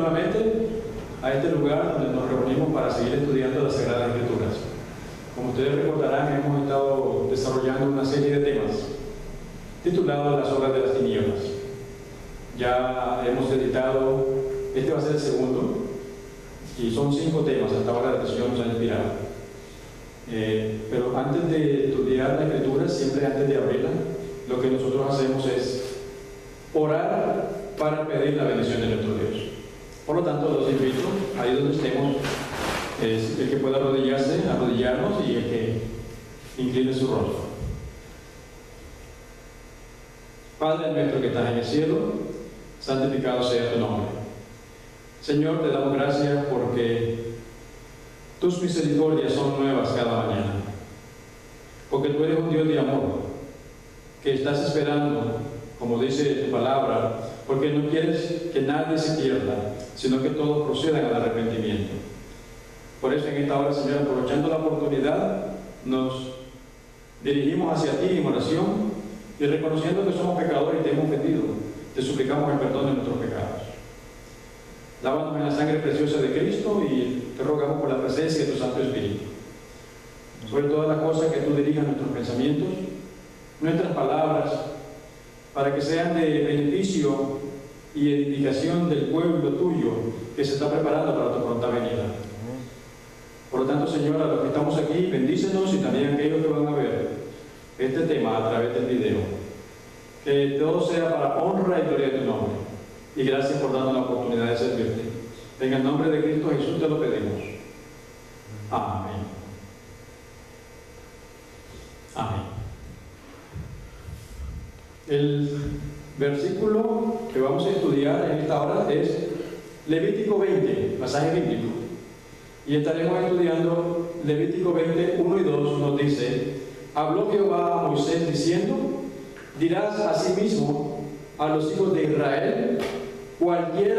nuevamente a este lugar donde nos reunimos para seguir estudiando las Sagradas Escrituras. Como ustedes recordarán, hemos estado desarrollando una serie de temas titulados Las obras de las tinieblas. Ya hemos editado, este va a ser el segundo, y son 5 temas hasta ahora que el Señor nos ha inspirado. Pero antes de estudiar la Escritura, siempre antes de abrirla, lo que nosotros hacemos es orar para pedir la bendición de nuestro Dios. Por lo tanto, los invito, ahí donde estemos, el que pueda arrodillarnos y el que incline su rostro. Padre nuestro que estás en el cielo, santificado sea tu nombre. Señor, te damos gracias porque tus misericordias son nuevas cada mañana. Porque tú eres un Dios de amor, que estás esperando, como dice tu palabra, porque no quieres que nadie se pierda, sino que todos procedan al arrepentimiento. Por eso en esta hora, Señor, aprovechando la oportunidad, nos dirigimos hacia ti en oración y reconociendo que somos pecadores y te hemos ofendido, te suplicamos el perdón de nuestros pecados. Lávanos en la sangre preciosa de Cristo y te rogamos por la presencia de tu Santo Espíritu. Sobre todas las cosas que tú dirijas nuestros pensamientos, nuestras palabras, para que sean de beneficio y edificación del pueblo tuyo que se está preparando para tu pronta venida. Por lo tanto, Señor, a los que estamos aquí, bendícenos y también a aquellos que van a ver este tema a través del video. Que todo sea para honra y gloria de tu nombre. Y gracias por darnos la oportunidad de servirte. En el nombre de Cristo Jesús te lo pedimos. Amén. Amén. El versículo que vamos a estudiar en esta hora es Levítico 20, pasaje bíblico. Y estaremos estudiando Levítico 20, 1 y 2, nos dice: habló Jehová a Moisés diciendo: dirás asimismo a los hijos de Israel, cualquier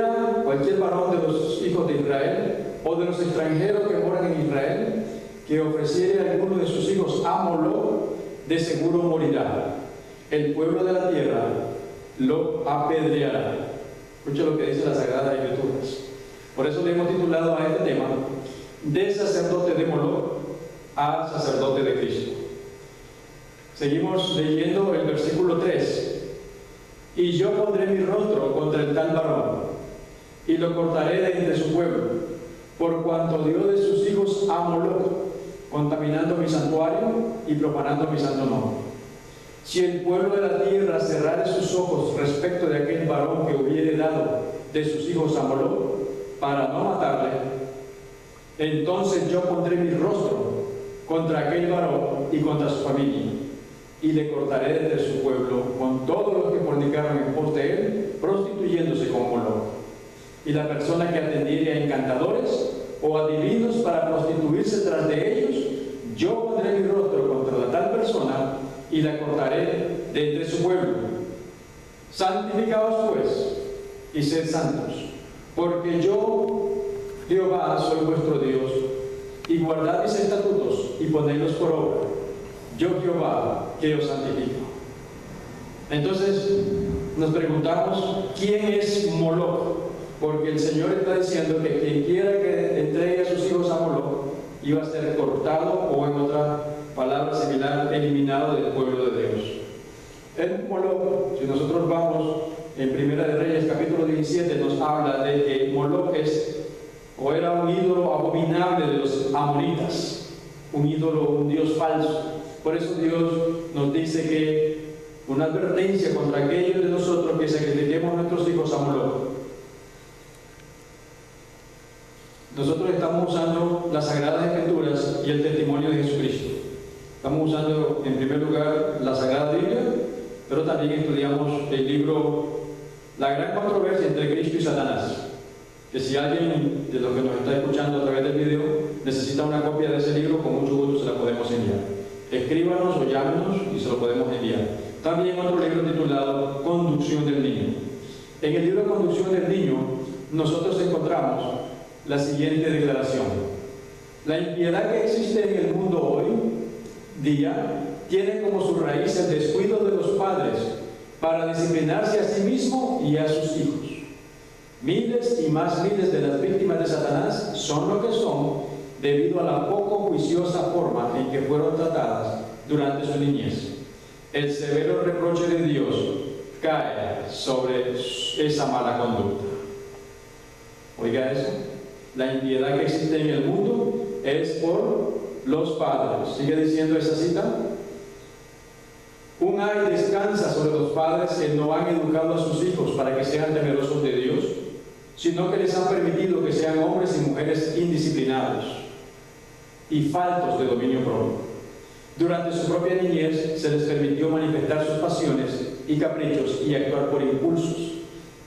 varón de los hijos de Israel o de los extranjeros que moran en Israel, que ofreciere a alguno de sus hijos a Moloc, de seguro morirá. El pueblo de la tierra lo apedreará. Escucha lo que dice las Sagradas Escrituras. Por eso le hemos titulado a este tema: de sacerdote de Moloc a sacerdote de Cristo. Seguimos leyendo el versículo 3. Y yo pondré mi rostro contra el tal varón, y lo cortaré de entre su pueblo, por cuanto dio de sus hijos a Moloc, contaminando mi santuario y profanando mi santo nombre. Si el pueblo de la tierra cerrare sus ojos respecto de aquel varón que hubiere dado de sus hijos a Moloc, para no matarle, entonces yo pondré mi rostro contra aquel varón y contra su familia, y le cortaré de entre su pueblo con todos los que fornicaron en pos de él, prostituyéndose con Moloc. Y la persona que atendiere a encantadores o adivinos para prostituirse tras de ellos, yo pondré mi rostro contra la tal persona y la cortaré de entre su pueblo. Santificaos pues y sed santos, porque yo, Jehová, soy vuestro Dios, y guardad mis estatutos y ponedlos por obra. Yo, Jehová, que os santifico. Entonces nos preguntamos, ¿quién es Moloc? Porque el Señor está diciendo que quien quiera que entregue a sus hijos a Moloc iba a ser cortado, o en otra palabra similar, eliminado del pueblo de Dios. El Moloc, si nosotros vamos en Primera de Reyes capítulo 17, nos habla de que Moloc era un ídolo abominable de los amonitas, un ídolo, un dios falso. Por eso Dios nos dice que una advertencia contra aquellos de nosotros que sacrifiquemos a nuestros hijos a Moloc. Nosotros estamos usando las Sagradas Escrituras y el testimonio de Jesucristo. Estamos usando en primer lugar la Sagrada Biblia, pero también estudiamos el libro La Gran Controversia entre Cristo y Satanás, que si alguien de los que nos está escuchando a través del video necesita una copia de ese libro, con mucho gusto se la podemos enviar. Escríbanos o llámenos y se lo podemos enviar. También otro libro titulado Conducción del Niño. En el libro Conducción del Niño nosotros encontramos la siguiente declaración: la impiedad que existe en el mundo hoy día tiene como su raíz el descuido de los padres para disciplinarse a sí mismo y a sus hijos. Miles y más miles de las víctimas de Satanás son lo que son debido a la poco juiciosa forma en que fueron tratadas durante su niñez. El severo reproche de Dios cae sobre esa mala conducta. Oiga eso, la impiedad que existe en el mundo es por los padres. Sigue diciendo esa cita. Un ay descansa sobre los padres que no han educado a sus hijos para que sean temerosos de Dios, sino que les han permitido que sean hombres y mujeres indisciplinados y faltos de dominio propio. Durante su propia niñez se les permitió manifestar sus pasiones y caprichos y actuar por impulsos,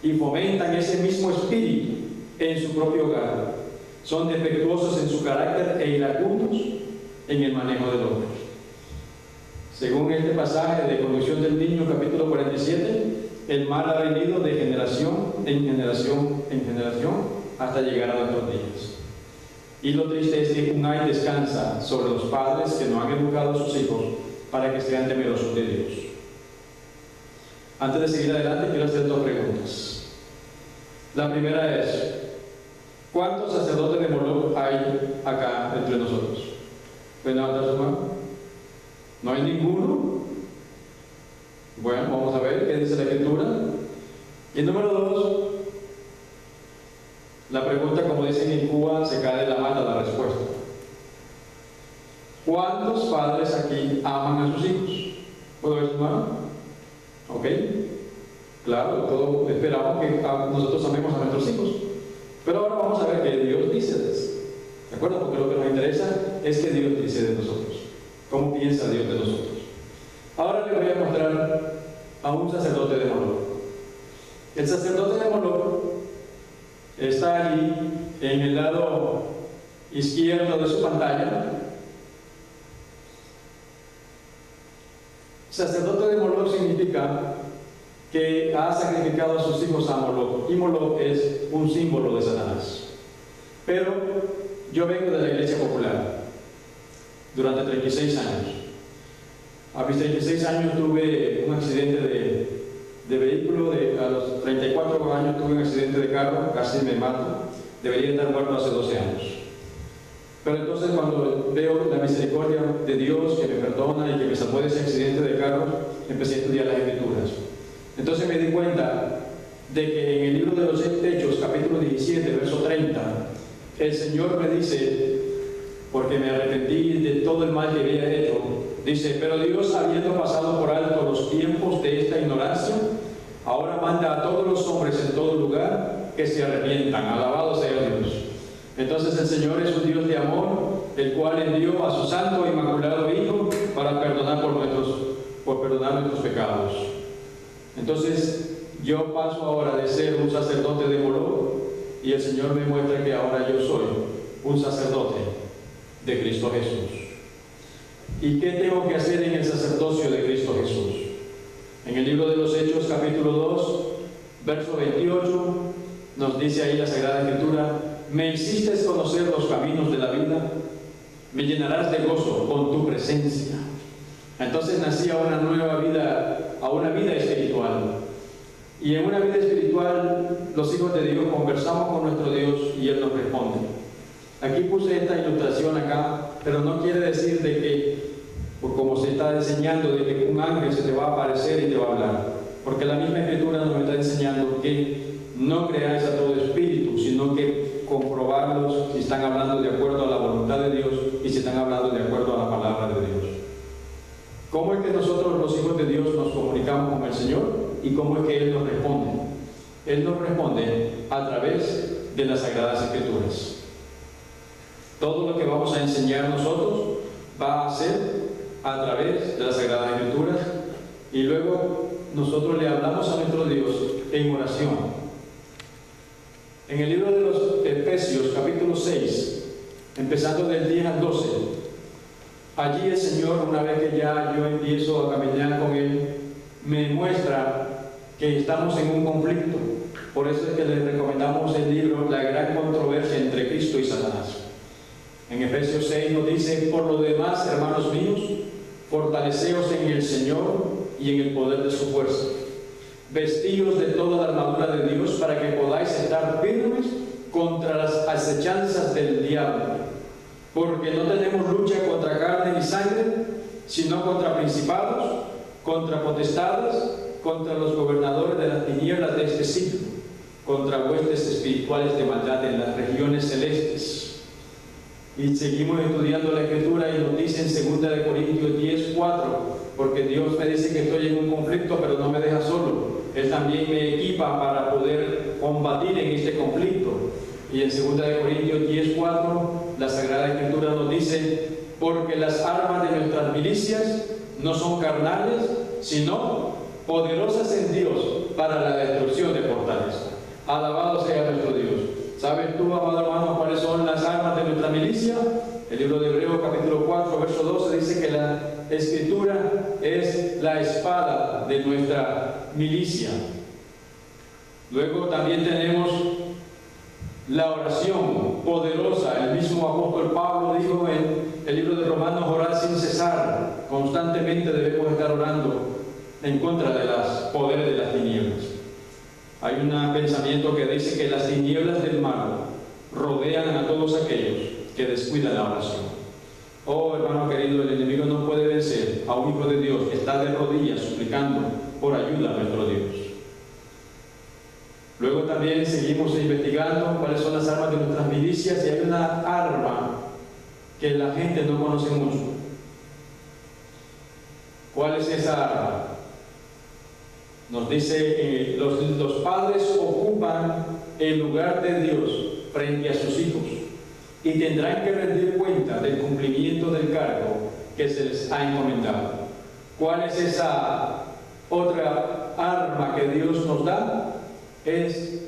y fomentan ese mismo espíritu en su propio hogar. Son defectuosos en su carácter e iracundos en el manejo del hombre. Según este pasaje de Conducción del Niño, capítulo 47, el mal ha venido de generación en generación en generación hasta llegar a nuestros días. Y lo triste es que un ay descansa sobre los padres que no han educado a sus hijos para que sean temerosos de Dios. Antes de seguir adelante, quiero hacer dos preguntas. La primera es: ¿cuántos sacerdotes de Moloch hay acá entre nosotros? ¿Pueden levantar su mano? ¿No hay ninguno? Bueno, vamos a ver qué dice la Escritura. Y número dos, la pregunta, como dicen en Cuba, se cae de la mata la respuesta. ¿Cuántos padres aquí aman a sus hijos? ¿Puedo ver su mano? ¿Ok? Claro, todos esperamos que nosotros amemos a nuestros hijos. Pero ahora vamos a ver qué Dios dice de eso. ¿De acuerdo? Porque lo que nos interesa es qué Dios dice de nosotros. ¿Cómo piensa Dios de nosotros? Ahora les voy a mostrar a un sacerdote de Moloch. El sacerdote de Moloch está allí en el lado izquierdo de su pantalla. Sacerdote de Moloch significa que ha sacrificado a sus hijos a Moloch, y Moloch es un símbolo de Satanás. Pero yo vengo de la Iglesia Popular durante 36 años. A mis 36 años tuve un accidente de vehículo, a los 34 años tuve un accidente de carro, casi me mato. Debería estar muerto hace 12 años. Pero entonces, cuando veo la misericordia de Dios que me perdona y que me salvó de ese accidente de carro, empecé a estudiar las Escrituras. Entonces me di cuenta de que en el libro de los Hechos, capítulo 17, verso 30, el Señor me dice, porque me arrepentí de todo el mal que había hecho, dice: pero Dios, habiendo pasado por alto los tiempos de esta ignorancia, ahora manda a todos los hombres en todo lugar que se arrepientan. Alabado sea Dios. Entonces el Señor es un Dios de amor, el cual envió a su santo e inmaculado Hijo para perdonar nuestros pecados. Entonces yo paso ahora de ser un sacerdote de Moloch, y el Señor me muestra que ahora yo soy un sacerdote de Cristo Jesús. ¿Y qué tengo que hacer en el sacerdocio de Cristo Jesús? En el libro de los Hechos, capítulo 2, verso 28, nos dice ahí la Sagrada Escritura: me hiciste conocer los caminos de la vida, me llenarás de gozo con tu presencia. Entonces nací a una nueva vida, a una vida espiritual. Y en una vida espiritual, los hijos de Dios conversamos con nuestro Dios y Él nos responde. Aquí puse esta ilustración acá, pero no quiere decir de que, como se está enseñando, de que un ángel se te va a aparecer y te va a hablar. Porque la misma Escritura nos está enseñando que no creáis a todo espíritu, sino que comprobarlos si están hablando de acuerdo a la voluntad de Dios y si están hablando de acuerdo a la palabra de Dios. ¿Cómo es que nosotros, los hijos de Dios, nos comunicamos con el Señor y cómo es que Él nos responde? Él nos responde a través de las Sagradas Escrituras. Todo lo que vamos a enseñar nosotros va a ser a través de las Sagradas Escrituras, y luego nosotros le hablamos a nuestro Dios en oración. En el libro de los Efesios, capítulo 6, empezando del 10 al 12, allí el Señor, una vez que ya yo empiezo a caminar con Él, me muestra que estamos en un conflicto. Por eso es que les recomendamos el libro La gran controversia entre Cristo y Satanás. En Efesios 6 nos dice: por lo demás, hermanos míos, fortaleceos en el Señor y en el poder de su fuerza. vestíos de toda la armadura de Dios para que podáis estar firmes contra las acechanzas del diablo. Porque no tenemos lucha contra carne ni sangre, sino contra principados, contra potestades, contra los gobernadores de las tinieblas de este siglo, contra huestes espirituales de maldad en las regiones celestes. Y seguimos estudiando la Escritura y nos dice en 2 Corintios 10:4, porque Dios me dice que estoy en un conflicto, pero no me deja solo. Él también me equipa para poder combatir en este conflicto. Y en 2 Corintios 10:4, la Sagrada Escritura nos dice: porque las armas de nuestras milicias no son carnales, sino poderosas en Dios para la destrucción de fortalezas. Alabado sea nuestro Dios. ¿Sabes tú, amado hermano, cuáles son las armas de nuestra milicia? El libro de Hebreos capítulo 4, verso 12 dice que la Escritura es la espada de nuestra milicia. Luego también tenemos la oración poderosa. El mismo apóstol Pablo dijo en el libro de Romanos: orar sin cesar. Constantemente debemos estar orando en contra de los poderes de las tinieblas. Hay un pensamiento que dice que las tinieblas del mal rodean a todos aquellos que descuidan la oración. Oh, hermano querido, el enemigo no puede vencer a un hijo de Dios que está de rodillas suplicando por ayuda a nuestro Dios. Luego también seguimos investigando cuáles son las armas de nuestras milicias, y hay una arma que la gente no conoce mucho. ¿Cuál es esa arma? Nos dice, los padres ocupan el lugar de Dios frente a sus hijos y tendrán que rendir cuenta del cumplimiento del cargo que se les ha encomendado. ¿Cuál es esa otra arma que Dios nos da? Es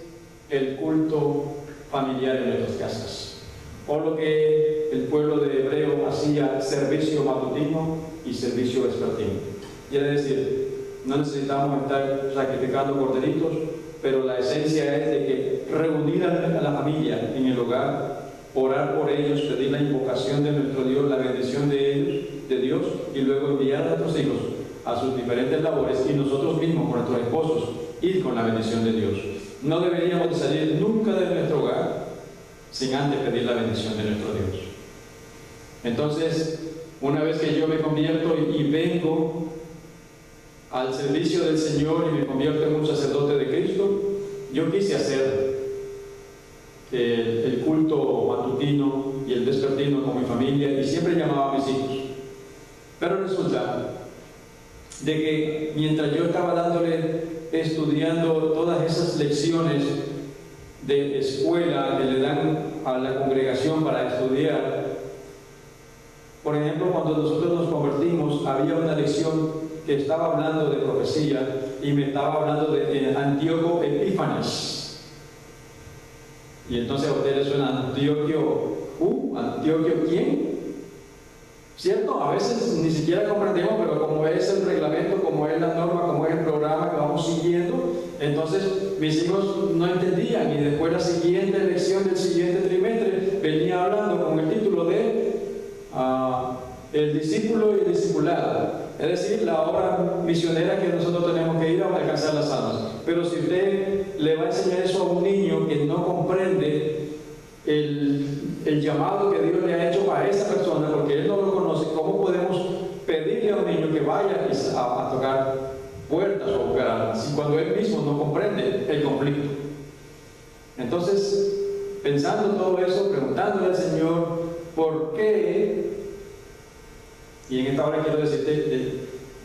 el culto familiar en nuestras casas, o lo que el pueblo de Hebreo hacía: servicio matutino y servicio vespertino. Quiere decir, no necesitamos estar sacrificando corderitos, pero la esencia es de que reunir a la familia en el hogar, orar por ellos, pedir la invocación de nuestro Dios, la bendición de ellos, de Dios, y luego enviar a nuestros hijos a sus diferentes labores, y nosotros mismos con nuestros esposos ir con la bendición de Dios. No deberíamos de salir nunca de nuestro hogar sin antes pedir la bendición de nuestro Dios. Entonces, una vez que yo me convierto y vengo al servicio del Señor y me convierto en un sacerdote de Cristo, yo quise hacer el culto matutino y el vespertino con mi familia, y siempre llamaba a mis hijos. Pero resulta de que mientras yo estaba estudiando todas esas lecciones de escuela que le dan a la congregación para estudiar, por ejemplo, cuando nosotros nos convertimos, había una lección que estaba hablando de profecía y me estaba hablando de Antíoco Epífanes. Y entonces a ustedes suena Antioquio, ¿Antioquio quién? ¿Cierto? A veces ni siquiera comprendemos, pero como es el reglamento, como es la norma, como es el programa que vamos siguiendo, entonces mis hijos no entendían, y después la siguiente lección del siguiente trimestre venía hablando con el título de el discípulo y el discipulado, es decir, la obra misionera que nosotros tenemos que ir a alcanzar las almas. Pero si usted le va a enseñar eso a un niño que no comprende el llamado que Dios le ha hecho a esa persona, porque él no lo conoce, ¿cómo podemos pedirle a un niño que vaya a tocar puertas o buscar almas si cuando él mismo no comprende el conflicto? Entonces, pensando en todo eso, preguntándole al Señor por qué. Y en esta hora quiero decirte,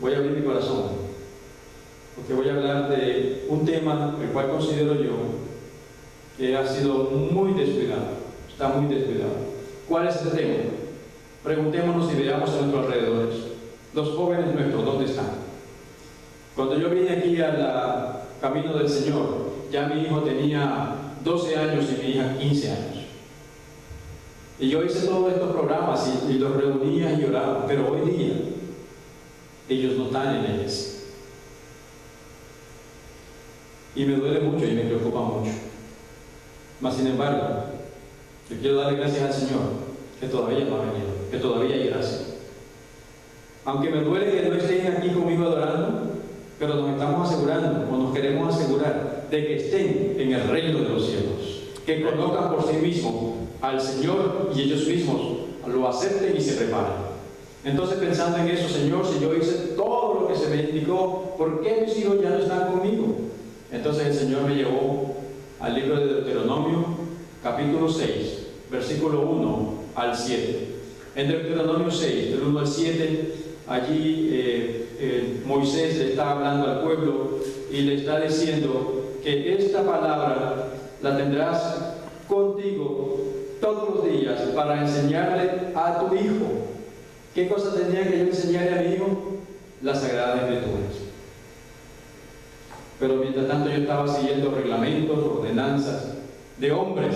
voy a abrir mi corazón, porque voy a hablar de un tema el cual considero yo que ha sido muy descuidado, está muy descuidado. ¿Cuál es este tema? Preguntémonos y veamos a nuestros alrededores. Los jóvenes nuestros, ¿dónde están? Cuando yo vine aquí al camino del Señor, ya mi hijo tenía 12 años y mi hija 15 años. Y yo hice todos estos programas y los reunía y oraba, pero hoy día ellos no están en la iglesia. Y me duele mucho y me preocupa mucho. Mas sin embargo, yo quiero darle gracias al Señor que todavía no ha venido, que todavía hay gracia. Aunque me duele que no estén aquí conmigo adorando, pero nos estamos asegurando, o nos queremos asegurar, de que estén en el reino de los cielos, que conozcan por sí mismos al Señor y ellos mismos lo acepten y se preparen. Entonces, pensando en eso, Señor, si yo hice todo lo que se me indicó, ¿por qué mis hijos ya no están conmigo? Entonces el Señor me llevó al libro de Deuteronomio, capítulo 6, versículo 1 al 7. En Deuteronomio 6, del 1 al 7, allí Moisés le está hablando al pueblo y le está diciendo que esta palabra la tendrás contigo todos los días para enseñarle a tu hijo. ¿Qué cosa tenía que yo enseñarle a mi hijo? Las Sagradas Escrituras. Pero mientras tanto yo estaba siguiendo reglamentos, ordenanzas de hombres.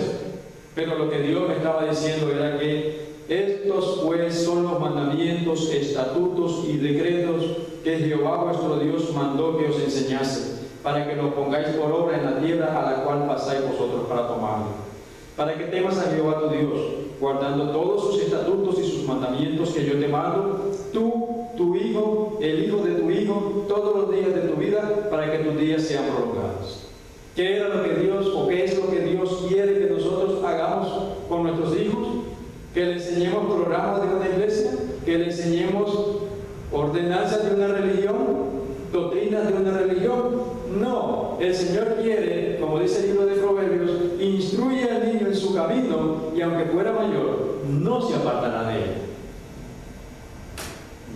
Pero lo que Dios me estaba diciendo era que estos pues son los mandamientos, estatutos y decretos que Jehová vuestro Dios mandó que os enseñase, para que los pongáis por obra en la tierra a la cual pasáis vosotros para tomarla. Para que temas a Jehová tu Dios, guardando todos sus estatutos y sus mandamientos que yo te mando, tú, tu hijo, el hijo de tu hijo, todos los días de tu vida, para que tus días sean prolongados. ¿Qué era lo que Dios, o qué es lo que Dios quiere que nosotros hagamos con nuestros hijos? Que le enseñemos programas de una iglesia, que le enseñemos ordenanzas de una religión, doctrinas de una religión. No, el Señor quiere, como dice el libro de Proverbios, instruye al niño en su camino y aunque fuera mayor, no se apartará de él.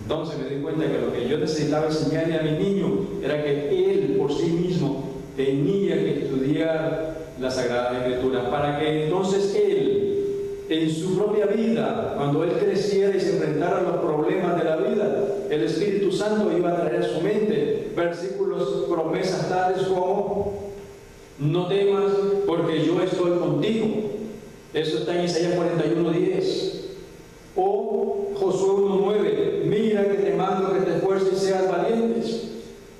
Entonces me di cuenta que lo que yo necesitaba enseñarle a mi niño era que él por sí mismo tenía que estudiar las Sagradas Escrituras, para que entonces él, en su propia vida, cuando él creciera y se enfrentara a los problemas de la vida, el Espíritu Santo iba a traer a su mente versículos, promesas tales como: no temas porque yo estoy contigo. Eso está en Isaías 41:10. O Josué 1:9. Mira que te mando que te esfuerces y seas valientes.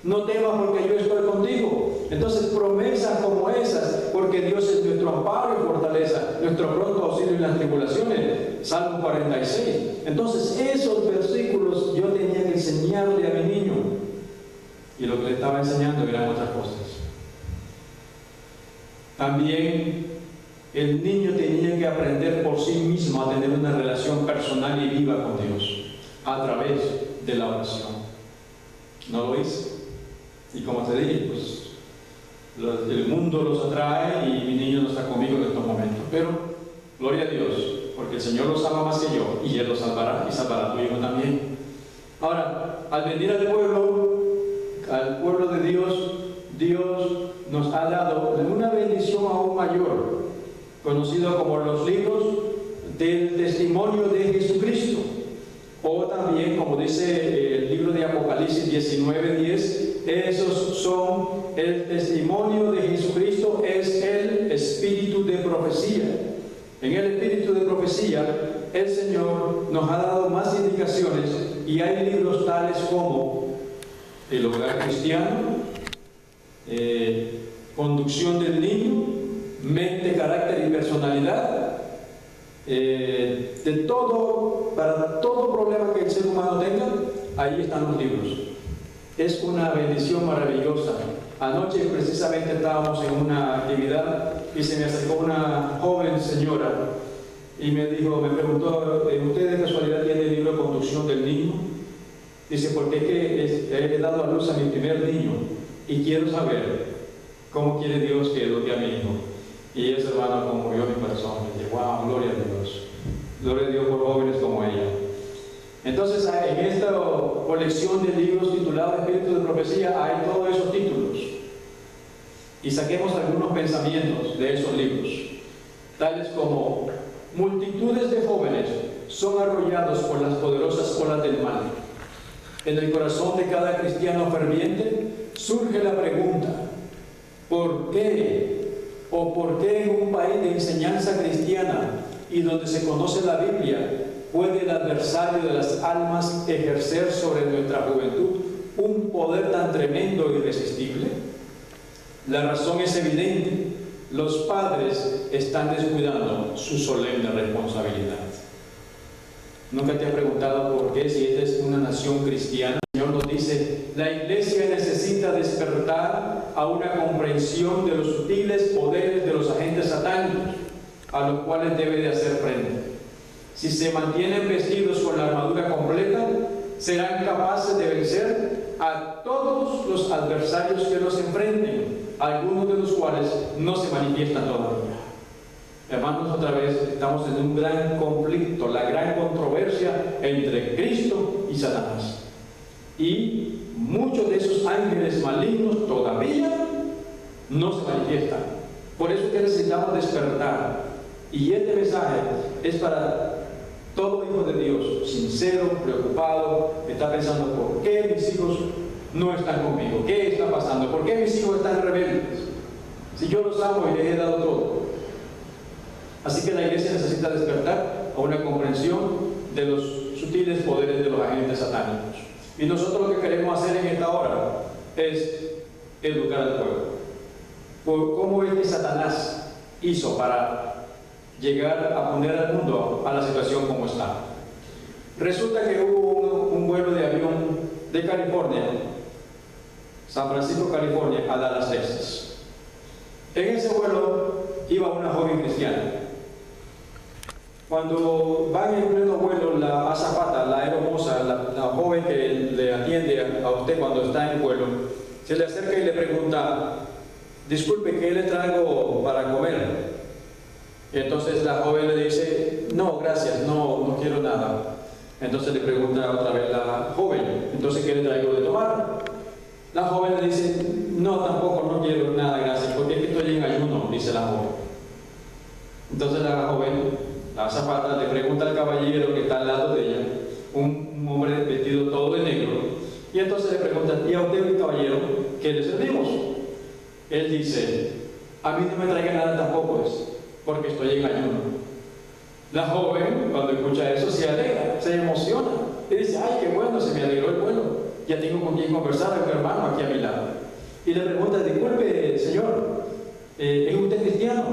No temas porque yo estoy contigo. Entonces, promesas como esas, porque Dios es nuestro amparo y fortaleza, nuestro pronto auxilio en las tribulaciones. Salmo 46. Entonces, esos versículos yo tenía que enseñarle a mi niño. Y lo que le estaba enseñando eran otras cosas. También el niño tenía que aprender por sí mismo a tener una relación personal y viva con Dios a través de la oración. ¿No lo hice? Y como te dije, pues el mundo los atrae y mi niño no está conmigo en estos momentos. Pero, gloria a Dios, porque el Señor los ama más que yo y Él los salvará y salvará a tu hijo también. Ahora, al venir al pueblo de Dios, Dios nos ha dado una bendición aún mayor, conocido como los libros del testimonio de Jesucristo, o también, como dice el libro de Apocalipsis 19:10, esos son el testimonio de Jesucristo, es el espíritu de profecía. En el espíritu de profecía, el Señor nos ha dado más indicaciones y hay libros tales como el hogar cristiano, conducción del niño, mente, carácter y personalidad. De todo, para todo problema que el ser humano tenga, ahí están los libros. Es una bendición maravillosa. Anoche precisamente estábamos en una actividad y se me acercó una joven señora y me preguntó: ¿usted de casualidad tiene el libro de conducción del niño? Dice, porque es que he dado a luz a mi primer niño y quiero saber cómo quiere Dios que eduque a mi hijo. Y ese hermano conmovió mi corazón. Y dije, wow, gloria a Dios. Gloria a Dios por jóvenes como ella. Entonces, en esta colección de libros titulados Espíritu de Profecía hay todos esos títulos. Y saquemos algunos pensamientos de esos libros, tales como: multitudes de jóvenes son arrollados por las poderosas olas del mal. En el corazón de cada cristiano ferviente surge la pregunta: ¿por qué? ¿O por qué en un país de enseñanza cristiana y donde se conoce la Biblia puede el adversario de las almas ejercer sobre nuestra juventud un poder tan tremendo e irresistible? La razón es evidente: los padres están descuidando su solemne responsabilidad. ¿Nunca te has preguntado por qué, si esta es una nación cristiana? El Señor nos dice: la iglesia necesita despertar a una comprensión de los sutiles poderes de los agentes satánicos, a los cuales debe de hacer frente. Si se mantienen vestidos con la armadura completa, serán capaces de vencer a todos los adversarios que los enfrenten, algunos de los cuales no se manifiestan todavía. Hermanos, otra vez estamos en un gran conflicto, la gran controversia entre Cristo y Satanás. Y muchos de esos ángeles malignos todavía no se manifiestan. Por eso que necesitamos despertar. Y este mensaje es para todo hijo de Dios, sincero, preocupado, que está pensando: ¿por qué mis hijos no están conmigo? ¿Qué está pasando? ¿Por qué mis hijos están rebeldes? Si yo los amo y les he dado todo. Así que la iglesia necesita despertar a una comprensión de los sutiles poderes de los agentes satánicos. Y nosotros lo que queremos hacer en esta hora es educar al pueblo. ¿Cómo es que Satanás hizo para llegar a poner al mundo a la situación como está? Resulta que hubo un vuelo de avión de California, San Francisco, California, a Dallas, Texas. En ese vuelo iba una joven cristiana. Cuando van en pleno vuelo, la azafata, la aeromoza, la joven que le atiende a usted cuando está en vuelo, se le acerca y le pregunta: disculpe, ¿qué le traigo para comer? Entonces la joven le dice: no, gracias, no quiero nada. Entonces le pregunta otra vez la joven: entonces, ¿qué le traigo de tomar? La joven le dice: no, tampoco, no quiero nada, gracias, porque es que estoy en ayuno, dice la joven. Entonces la joven, la azafata, le pregunta al caballero que está al lado de ella, un hombre vestido todo de negro, y entonces le pregunta: ¿y a usted, caballero, qué le servimos? Él dice: a mí no me traiga nada tampoco, porque estoy en ayuno. La joven, cuando escucha eso, se alegra, se emociona, y dice: ay, qué bueno, se me alegró el vuelo, ya tengo con quien conversar, a mi hermano aquí a mi lado. Y le pregunta: disculpe, señor, ¿es usted cristiano?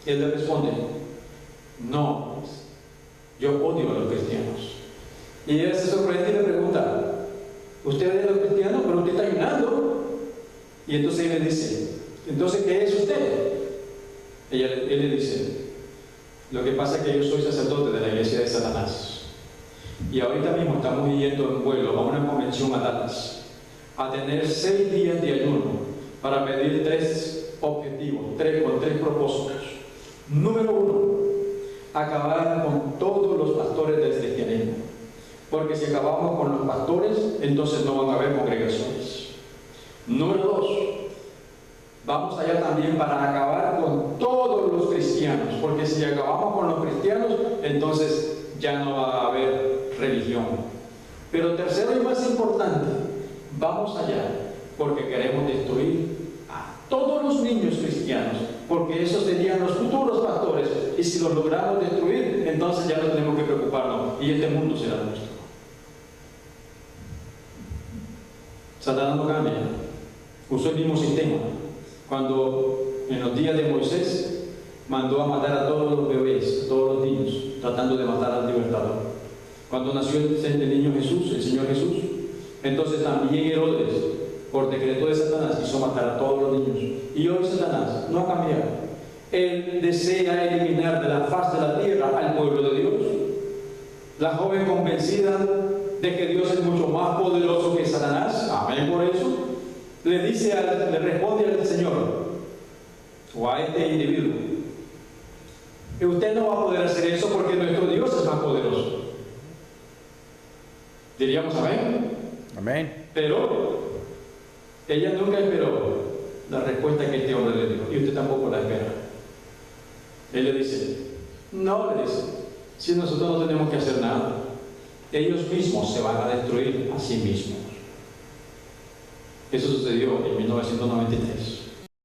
Y él le responde: no, yo odio a los cristianos. Y ella se sorprende y le pregunta: ¿usted odia a los cristianos? Pero usted está ayunando. Y entonces él le dice: entonces, ¿qué es usted? Él le dice: lo que pasa es que yo soy sacerdote de la iglesia de Satanás, y ahorita mismo estamos yendo en vuelo a una convención a Dallas a tener 6 días de ayuno para pedir 3 objetivos, con 3 propósitos. Número 1, acabar con todos los pastores del cristianismo, porque si acabamos con los pastores, entonces no van a haber congregaciones. Número 2, vamos allá también para acabar con todos los cristianos, porque si acabamos con los cristianos, entonces ya no va a haber religión. Pero tercero y más importante, vamos allá porque queremos destruir a todos los niños cristianos, porque esos serían los futuros pastores, y si los logramos destruir, entonces ya no tenemos que preocuparnos y este mundo será nuestro. Satanás no cambia, usó el mismo sistema. Cuando en los días de Moisés mandó a matar a todos los bebés, a todos los niños, tratando de matar al libertador. Cuando nació el niño Jesús, el Señor Jesús, entonces también Herodes, por decreto de Satanás, hizo matar a todos los niños. Y hoy Satanás no ha cambiado. Él desea eliminar de la faz de la tierra al pueblo de Dios. La joven convencida de que Dios es mucho más poderoso que Satanás, amén por eso, le responde al Señor, o a este individuo: usted no va a poder hacer eso porque nuestro Dios es más poderoso. Diríamos amén. Amén. Pero ella nunca esperó la respuesta que este hombre le dio, y usted tampoco la espera. Él le dice: no, le dice, si nosotros no tenemos que hacer nada, ellos mismos se van a destruir a sí mismos. Eso sucedió en 1993.